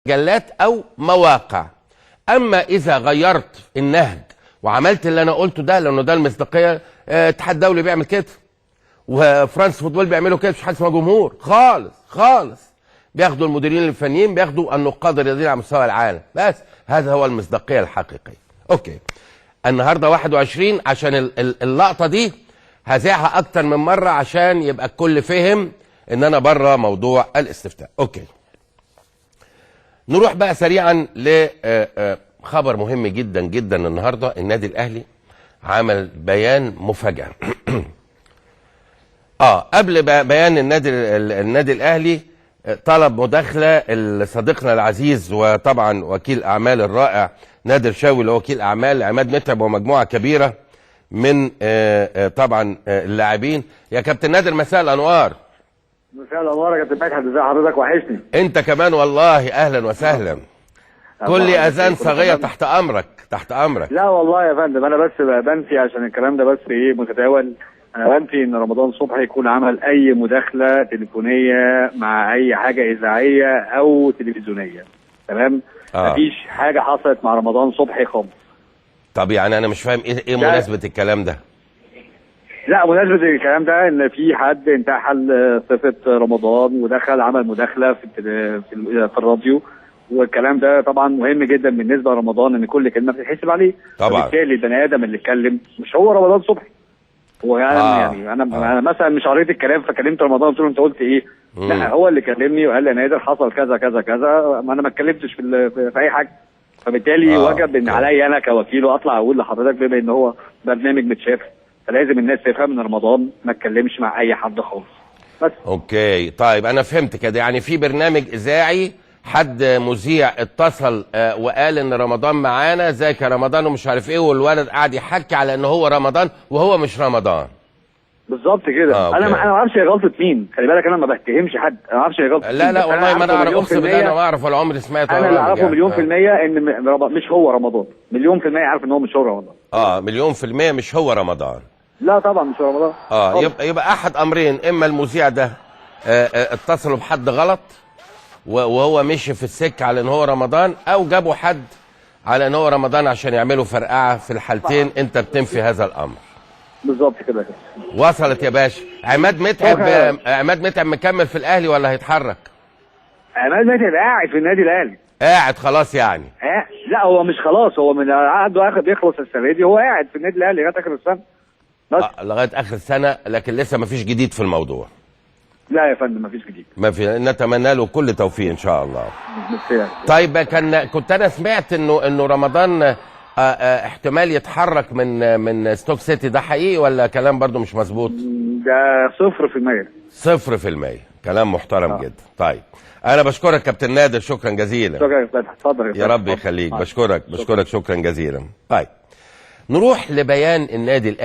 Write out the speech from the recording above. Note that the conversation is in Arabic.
مجلات او مواقع. اما اذا غيرت النهج وعملت اللي انا قلته ده، لانه ده المصداقيه، الاتحاد الدولي بيعمل كده وفرانس فوتبول بيعملوا كده، مش حاجه اسمها جمهور خالص خالص. بياخدوا المديرين الفنيين، بياخدوا النقاد الرياضيين على مستوى العالم، بس هذا هو المصداقيه الحقيقيه. اوكي، النهارده 21 عشان اللقطه دي هذاعها اكتر من مره عشان يبقى الكل فهم ان انا بره موضوع الاستفتاء. اوكي، نروح بقى سريعا لخبر مهم جدا جدا. النهارده النادي الاهلي عمل بيان مفاجاه. قبل بيان النادي الاهلي طلب مداخله صديقنا العزيز وطبعا وكيل اعمال الرائع نادر شاوي، اللي هو وكيل اعمال عماد متعب ومجموعه كبيره من طبعا اللاعبين. يا كابتن نادر، مساء الانوار. مساء الانوار يا كابتن مدحت، ازي حضرتك؟ وحشني. انت كمان والله، اهلا وسهلا. كل اذان صاغيه تحت امرك تحت امرك. لا والله يا فندم، انا بس بنفي عشان الكلام ده بس متداول. انا بنفي ان رمضان صبحي يكون عمل اي مداخله تليفونيه مع اي حاجه اذاعيه او تلفزيونيه، تمام؟ مفيش حاجه حصلت مع رمضان صبحي خالص. طب يعني انا مش فاهم ايه مناسبه الكلام ده؟ لا، مناسبه الكلام ده ان في حد انتحل صفه رمضان ودخل عمل مداخله في الراديو، والكلام ده طبعا مهم جدا بالنسبه لرمضان، ان كل كلمه بتتحسب عليه طبعا. وبالتالي البني ادم اللي اتكلم مش هو رمضان صبحي. هو يعني انا مثلا مش قريت الكلام فكلمت رمضان قلت له انت قلت ايه؟ لا، هو اللي كلمني وقال لي يا نادر حصل كذا كذا كذا، ما انا ما اتكلمتش في اي حاجه. فبالتالي وجب ان عليا انا كوكيل اطلع اقول لحضرتك بما ان هو برنامج متشاف، فلازم الناس تفهم ان رمضان ما اتكلمش مع اي حد خالص. بس اوكي، طيب انا فهمت كده. يعني في برنامج اذاعي حد مذيع اتصل وقال ان رمضان معانا، ازيك يا رمضان ومش عارف ايه، والولد قاعد يحكي على ان هو رمضان وهو مش رمضان. بالظبط كده. انا ما اعرفش هي غلطه مين، خلي بالك انا ما بتهمش حد، انا ما اعرفش هي غلطه لا لا والله ما انا اعرف، اقسم بالله انا ما اعرف ولا عمري سمعت. انا اللي اعرفه مليون في المية ان مش هو رمضان، مليون في المية عارف ان هو مش هو رمضان. مليون في المية مش هو رمضان. لا طبعا مش هو رمضان. يبقى احد امرين، اما المذيع ده اتصلوا بحد غلط وهو مشي في السكه على ان هو رمضان، او جابوا حد على ان هو رمضان عشان يعملوا فرقعه. في الحالتين انت بتنفي هذا الامر. بالظبط كده. وصلت يا باشا. عماد متعب مكمل في الاهلي ولا هيتحرك؟ عماد متعب قاعد في النادي الاهلي. قاعد خلاص يعني؟ لا هو مش خلاص، هو من عقده بيخلص السنه دي، هو قاعد في النادي الاهلي لغايه اخر السنه بس. لغايه اخر السنه، لكن لسه ما فيش جديد في الموضوع. لا يا فندم، ما فيش جديد. ما في، نتمنى له كل توفيق ان شاء الله. طيب كنت انا سمعت انه رمضان احتمال يتحرك من ستوك سيتي، ده حقيقي ولا كلام برضو مش مظبوط؟ ده 0%. 0%، كلام محترم جدا. طيب انا بشكرك كابتن نادر، شكرا جزيلا. شكرا يا فتحي، اتفضل يا رب يخليك. بشكرك شكرا جزيلا. طيب نروح لبيان النادي الاهلي.